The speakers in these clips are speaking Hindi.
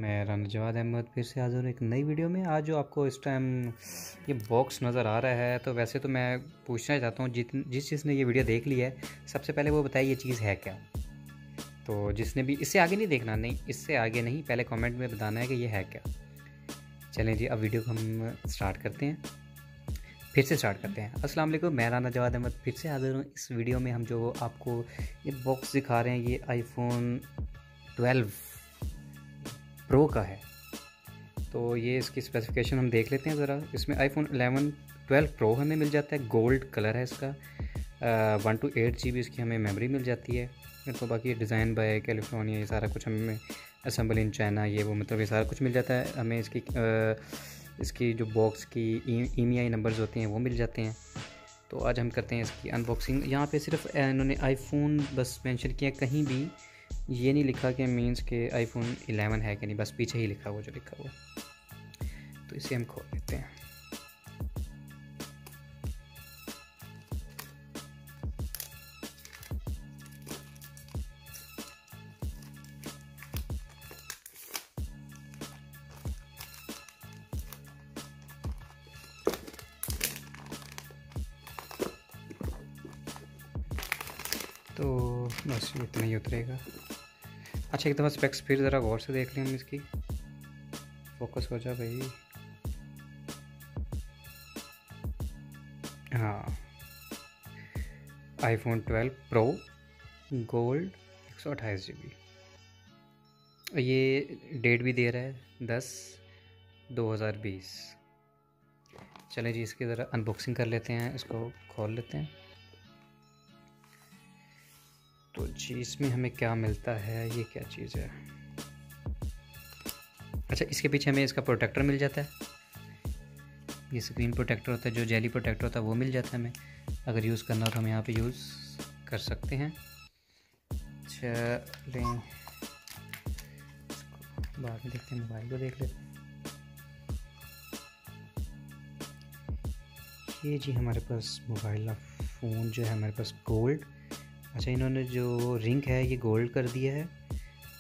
मैं राना जवाद अहमद फिर से हाज़िर हूँ एक नई वीडियो में। आज जो आपको इस टाइम ये बॉक्स नज़र आ रहा है, तो वैसे तो मैं पूछना चाहता हूँ जिस जिसने ये वीडियो देख ली है, सबसे पहले वो बताइए ये चीज़ है क्या। तो जिसने भी इससे आगे नहीं देखना, नहीं इससे आगे नहीं, पहले कमेंट में बताना है कि ये है क्या। चलें जी, अब वीडियो को हम स्टार्ट करते हैं, फिर से स्टार्ट करते हैं। अस्सलाम वालेकुम, मैं राना जवाद अहमद फिर से हाज़िर हूँ। इस वीडियो में हम जो आपको ये बॉक्स दिखा रहे हैं, ये आईफोन 12 प्रो का है। तो ये इसकी स्पेसिफिकेशन हम देख लेते हैं ज़रा। इसमें आईफोन 12 प्रो हमें मिल जाता है, गोल्ड कलर है इसका। 1 to 8 GB इसकी हमें मेमोरी मिल जाती है। तो बाकी डिज़ाइन बाय कैलिफोर्निया, ये सारा कुछ हमें असेंबल इन चाइना, ये वो मतलब ये सारा कुछ मिल जाता है हमें। इसकी जो बॉक्स की EMEI नंबर्स होते हैं वो मिल जाते हैं। तो आज हम करते हैं इसकी अनबॉक्सिंग। यहाँ पे सिर्फ इन्होंने आईफोन बस मेंशन किया, कहीं भी ये नहीं लिखा कि मींस के आईफोन 11 है कि नहीं, बस पीछे ही लिखा हुआ जो लिखा हुआ। तो इसे हम खोल लेते हैं। तो बस इतना ही उतरेगा। अच्छा, एक दफ़ा स्पेक्स फिर ज़रा गौर से देख लें हम इसकी। फोकस हो जा भाई। हाँ, आईफोन 12 प्रो गोल्ड 128 GB। ये डेट भी दे रहा है 10/2020। चलें जी, इसकी ज़रा अनबॉक्सिंग कर लेते हैं, इसको खोल लेते हैं। तो जी, इसमें हमें क्या मिलता है, ये क्या चीज़ है। अच्छा, इसके पीछे हमें इसका प्रोटेक्टर मिल जाता है। ये स्क्रीन प्रोटेक्टर होता है, जो जेली प्रोटेक्टर होता है वो मिल जाता है हमें। अगर यूज़ करना हो तो हम यहाँ पे यूज़ कर सकते हैं। चलें, बाद में देखते हैं, मोबाइल को देख लेते हैं। ये जी हमारे पास मोबाइल फ़ोन जो है हमारे पास गोल्ड। अच्छा, इन्होंने जो रिंग है ये गोल्ड कर दिया है।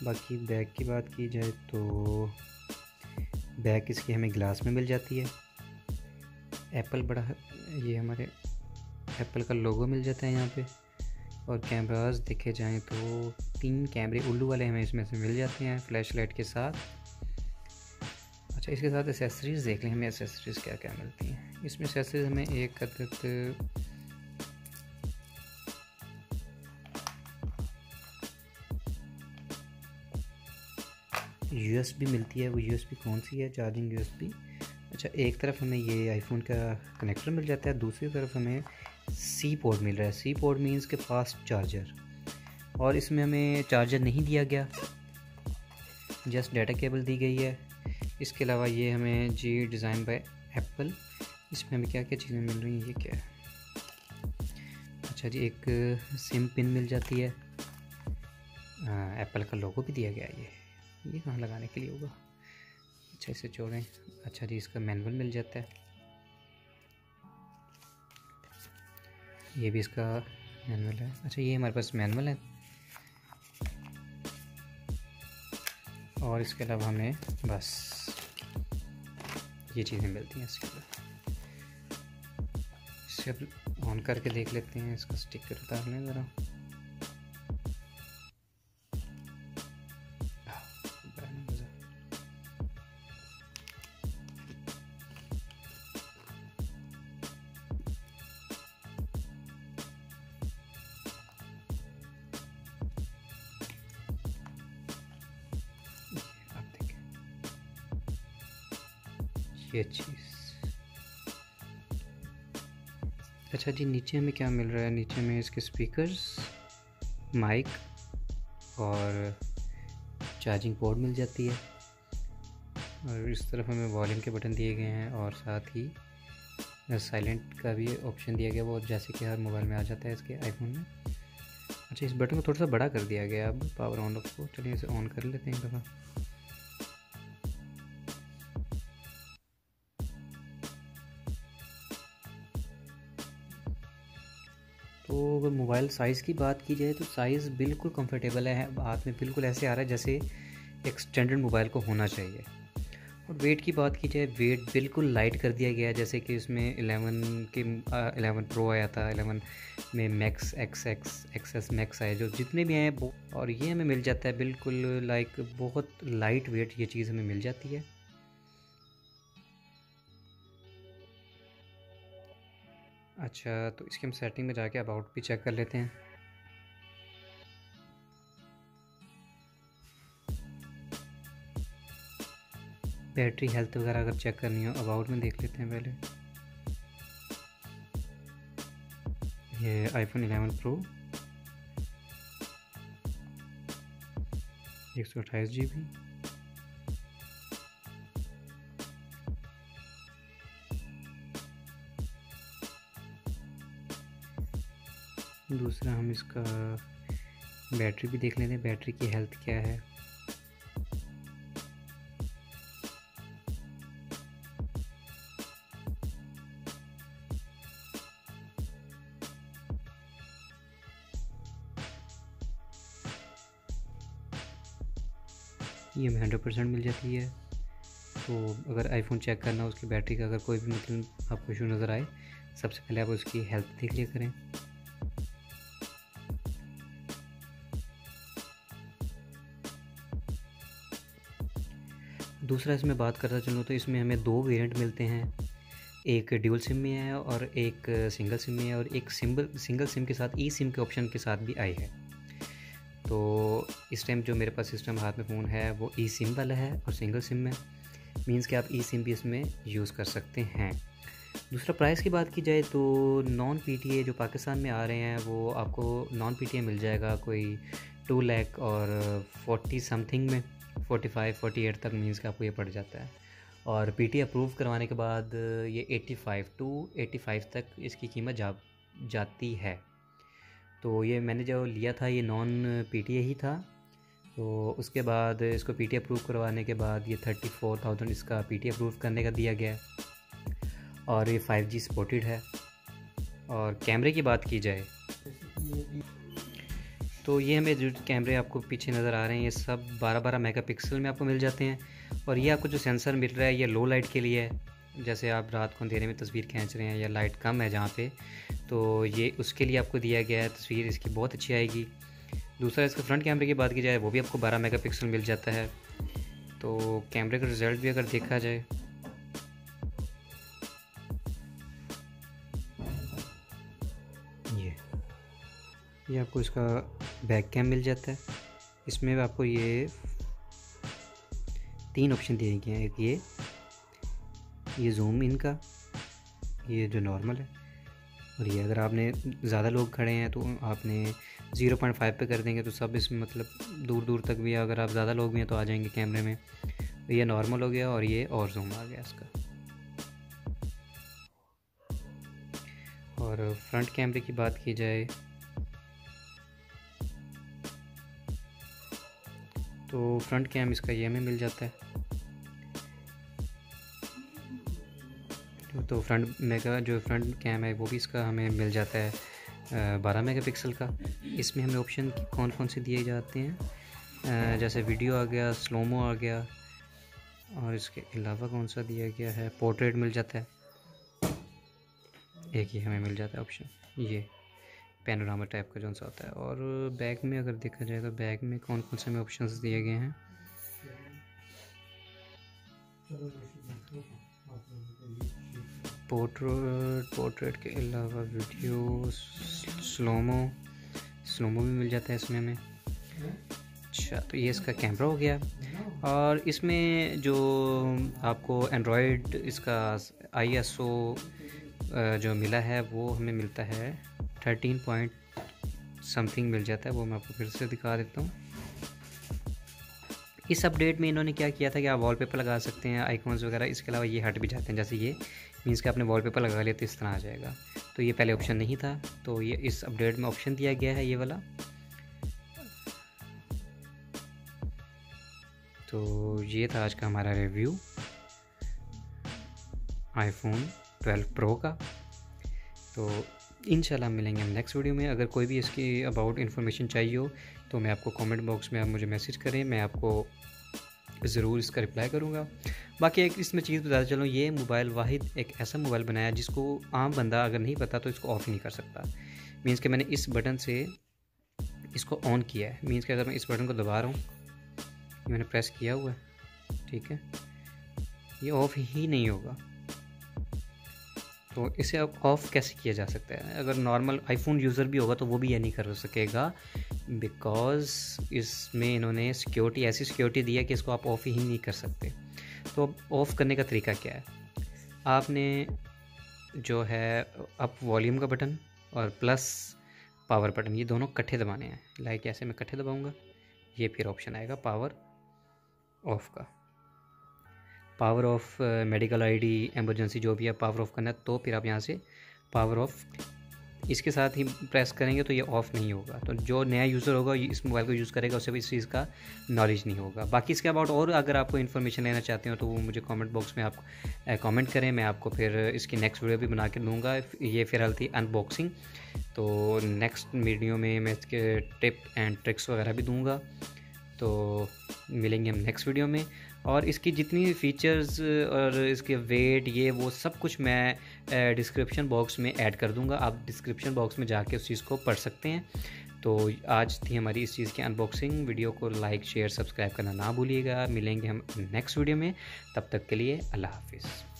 बाकी बैक की बात की जाए तो बैक इसकी हमें ग्लास में मिल जाती है। एप्पल बड़ा, ये हमारे एप्पल का लोगो मिल जाता है यहाँ पे। और कैमरास देखे जाएं तो 3 कैमरे उल्लू वाले हमें इसमें से मिल जाते हैं फ्लैश लाइट के साथ। अच्छा, इसके साथ एसेसरीज़ देख लें, हमें एसेसरीज़ क्या क्या मिलती हैं। इसमें एसेसरीज़ हमें एक अदद USB मिलती है। वो USB कौन सी है, चार्जिंग USB। अच्छा, एक तरफ हमें ये आईफोन का कनेक्टर मिल जाता है, दूसरी तरफ हमें C पोर्ट मिल रहा है। C पोर्ट मीन्स के फास्ट चार्जर। और इसमें हमें चार्जर नहीं दिया गया, जस्ट डाटा केबल दी गई है। इसके अलावा ये हमें जी डिज़ाइन बाय एप्पल, इसमें हमें क्या क्या चीज़ें मिल रही हैं, ये क्या है। अच्छा जी, एक सिम पिन मिल जाती है। एप्पल का लोगो भी दिया गया है। ये कहाँ लगाने के लिए होगा। अच्छा, इसे जोड़ें। अच्छा जी, इसका मैनुअल मिल जाता है। ये भी इसका मैनुअल है। अच्छा, ये हमारे पास मैनुअल है। और इसके अलावा हमें बस ये चीज़ें मिलती हैं इसके अंदर। इसे अब ऑन करके देख लेते हैं, इसका स्टिकर उतार लें ज़रा। ये चीज़। अच्छा जी, नीचे हमें क्या मिल रहा है। नीचे में इसके स्पीकर्स, माइक और चार्जिंग पोर्ट मिल जाती है। और इस तरफ हमें वॉल्यूम के बटन दिए गए हैं, और साथ ही साइलेंट का भी ऑप्शन दिया गया, वो जैसे कि हर मोबाइल में आ जाता है इसके आईफोन में। अच्छा, इस बटन को थोड़ा सा बड़ा कर दिया गया अब पावर ऑन ऑफ को। चलिए इसे ऑन कर लेते हैं एक दफ़ा। तो अगर मोबाइल साइज़ की बात की जाए तो साइज़ बिल्कुल कंफर्टेबल है। हाथ में बिल्कुल ऐसे आ रहा है जैसे एक स्टैंडर्ड मोबाइल को होना चाहिए। और वेट की बात की जाए, वेट बिल्कुल लाइट कर दिया गया है, जैसे कि इसमें 11 प्रो आया था, 11 में मैक्स एक्सएस मैक्स आए, जो जितने भी हैं वो, और ये हमें मिल जाता है बिल्कुल लाइक बहुत लाइट वेट ये चीज़ हमें मिल जाती है। अच्छा, तो इसकी हम सेटिंग में जाके अबाउट भी चेक कर लेते हैं। बैटरी हेल्थ वगैरह अगर चेक करनी हो अबाउट में देख लेते हैं पहले। ये आईफोन 11 प्रो 128 GB। दूसरा हम इसका बैटरी भी देख लेते हैं, बैटरी की हेल्थ क्या है। ये हमें 100% मिल जाती है। तो अगर आईफोन चेक करना हो उसकी बैटरी का, अगर कोई भी मतलब आपको इशू नज़र आए, सबसे पहले आप उसकी हेल्थ देख लिया करें। दूसरा इसमें बात करता चलूँ तो इसमें हमें 2 वेरिएंट मिलते हैं, एक ड्यूल सिम में है और एक सिंगल सिम में है, और एक सिंगल सिम के साथ ई सिम के ऑप्शन के साथ भी आई है। तो इस टाइम जो मेरे पास सिस्टम हाथ में फ़ोन है वो ई सिम वाला है और सिंगल सिम में, मींस कि आप ई सिम भी इसमें यूज़ कर सकते हैं। दूसरा प्राइस की बात की जाए तो नॉन पीटीए जो पाकिस्तान में आ रहे हैं वो आपको नॉन पीटीए मिल जाएगा कोई 2 लाख और 40 समथिंग में, 45-48 तक मींस कि आपको ये पड़ जाता है। और पीटीए अप्रूव करवाने के बाद ये 85 तक इसकी कीमत जाती है। तो ये मैंने जो लिया था ये नॉन पीटीए ही था, तो उसके बाद इसको पीटीए अप्रूव करवाने के बाद ये 34,000 इसका पीटीए अप्रूव करने का दिया गया है, और ये 5G सपोर्टेड है। और कैमरे की बात की जाए तो ये हमें जो कैमरे आपको पीछे नज़र आ रहे हैं ये सब 12-12 मेगापिक्सल में आपको मिल जाते हैं। और ये आपको जो सेंसर मिल रहा है ये लो लाइट के लिए है, जैसे आप रात को अंधेरे में तस्वीर खींच रहे हैं या लाइट कम है जहाँ पे, तो ये उसके लिए आपको दिया गया है, तस्वीर इसकी बहुत अच्छी आएगी। दूसरा इसका फ्रंट कैमरे की बात की जाए वो भी आपको 12 मेगापिक्सल मिल जाता है। तो कैमरे का रिज़ल्ट भी अगर देखा जाए ये आपको इसका बैक कैम मिल जाता है। इसमें आपको ये 3 ऑप्शन दिए गए हैं, एक ये जूम इन का, ये जो नॉर्मल है, और ये अगर आपने ज़्यादा लोग खड़े हैं तो आपने 0.5 पे कर देंगे तो सब इसमें मतलब दूर दूर तक भी, अगर आप ज़्यादा लोग भी हैं तो आ जाएंगे कैमरे में। तो ये नॉर्मल हो गया और ये और जूम आ गया इसका। और फ्रंट कैमरे की बात की जाए तो फ्रंट कैम इसका ये हमें मिल जाता है। तो जो फ्रंट कैम है वो भी इसका हमें मिल जाता है 12 मेगापिक्सल का। इसमें हमें ऑप्शन कौन कौन से दिए जाते हैं, जैसे वीडियो आ गया, स्लोमो आ गया, और इसके अलावा कौन सा दिया गया है, पोर्ट्रेट मिल जाता है, एक ही हमें मिल जाता है ऑप्शन, ये पैनोरामा टाइप का जो सा होता है। और बैक में अगर देखा जाए तो बैक में कौन कौन से हमें ऑप्शंस दिए गए हैं, पोर्ट्रेट के अलावा वीडियो, स्लोमो भी मिल जाता है इसमें हमें। अच्छा, तो ये इसका कैमरा हो गया। और इसमें जो आपको एंड्रॉयड इसका ISO जो मिला है वो हमें मिलता है 13 पॉइंट समथिंग मिल जाता है, वो मैं आपको फिर से दिखा देता हूँ। इस अपडेट में इन्होंने क्या किया था कि आप वॉलपेपर लगा सकते हैं, आइकॉन्स वगैरह, इसके अलावा ये हट भी जाते हैं, जैसे ये मीन्स कि आपने वॉलपेपर लगा लिया तो इस तरह आ जाएगा। तो ये पहले ऑप्शन नहीं था, तो ये इस अपडेट में ऑप्शन दिया गया है ये वाला। तो ये था आज का हमारा रिव्यू आईफोन 12 प्रो का। तो इंशाल्लाह मिलेंगे हम नेक्स्ट वीडियो में। अगर कोई भी इसकी अबाउट इन्फॉर्मेशन चाहिए हो तो मैं आपको कमेंट बॉक्स में आप मुझे मैसेज करें, मैं आपको ज़रूर इसका रिप्लाई करूँगा। बाकी एक इसमें चीज़ बताता चलूँ, ये मोबाइल वाहिद एक ऐसा मोबाइल बनाया जिसको आम बंदा अगर नहीं पता तो इसको ऑफ़ ही नहीं कर सकता। मीन्स कि मैंने इस बटन से इसको ऑन किया है, मीन्स कि अगर मैं इस बटन को दबा रहा हूँ, मैंने प्रेस किया हुआ है, ठीक है, ये ऑफ़ ही नहीं होगा। तो इसे अब ऑफ़ कैसे किया जा सकता है? अगर नॉर्मल आईफोन यूज़र भी होगा तो वो भी ये नहीं कर सकेगा, बिकॉज़ इसमें इन्होंने सिक्योरिटी, ऐसी सिक्योरिटी दी है कि इसको आप ऑफ़ ही नहीं कर सकते। तो अब ऑफ़ करने का तरीका क्या है? आपने जो है अप वॉल्यूम का बटन और प्लस पावर बटन, ये दोनों इकट्ठे दबाने हैं। लाइक ऐसे मैं इकट्ठे दबाऊँगा, ये फिर ऑप्शन आएगा पावर ऑफ़ का, power of medical ID, emergency जो भी है पावर ऑफ़ करना है, तो फिर आप यहाँ से पावर ऑफ़ इसके साथ ही प्रेस करेंगे तो ये ऑफ़ नहीं होगा। तो जो नया यूज़र होगा इस मोबाइल को यूज़ करेगा, उसे भी इस चीज़ का नॉलेज नहीं होगा। बाकी इसके अबाउट और अगर आपको इन्फॉर्मेशन लेना चाहते हो तो वो मुझे कमेंट बॉक्स में आप कमेंट करें, मैं आपको फिर इसकी नेक्स्ट वीडियो भी बना के दूँगा। ये फ़िलहाल थी अनबॉक्सिंग, तो नेक्स्ट वीडियो में मैं इसके टिप एंड ट्रिक्स वगैरह भी दूँगा। तो मिलेंगे हम नेक्स्ट वीडियो में, और इसकी जितनी फ़ीचर्स और इसके वेट ये वो सब कुछ मैं डिस्क्रिप्शन बॉक्स में ऐड कर दूंगा। आप डिस्क्रिप्शन बॉक्स में जाके उस चीज़ को पढ़ सकते हैं। तो आज थी हमारी इस चीज़ की अनबॉक्सिंग। वीडियो को लाइक शेयर सब्सक्राइब करना ना भूलिएगा। मिलेंगे हम नेक्स्ट वीडियो में, तब तक के लिए अल्लाह हाफिज़।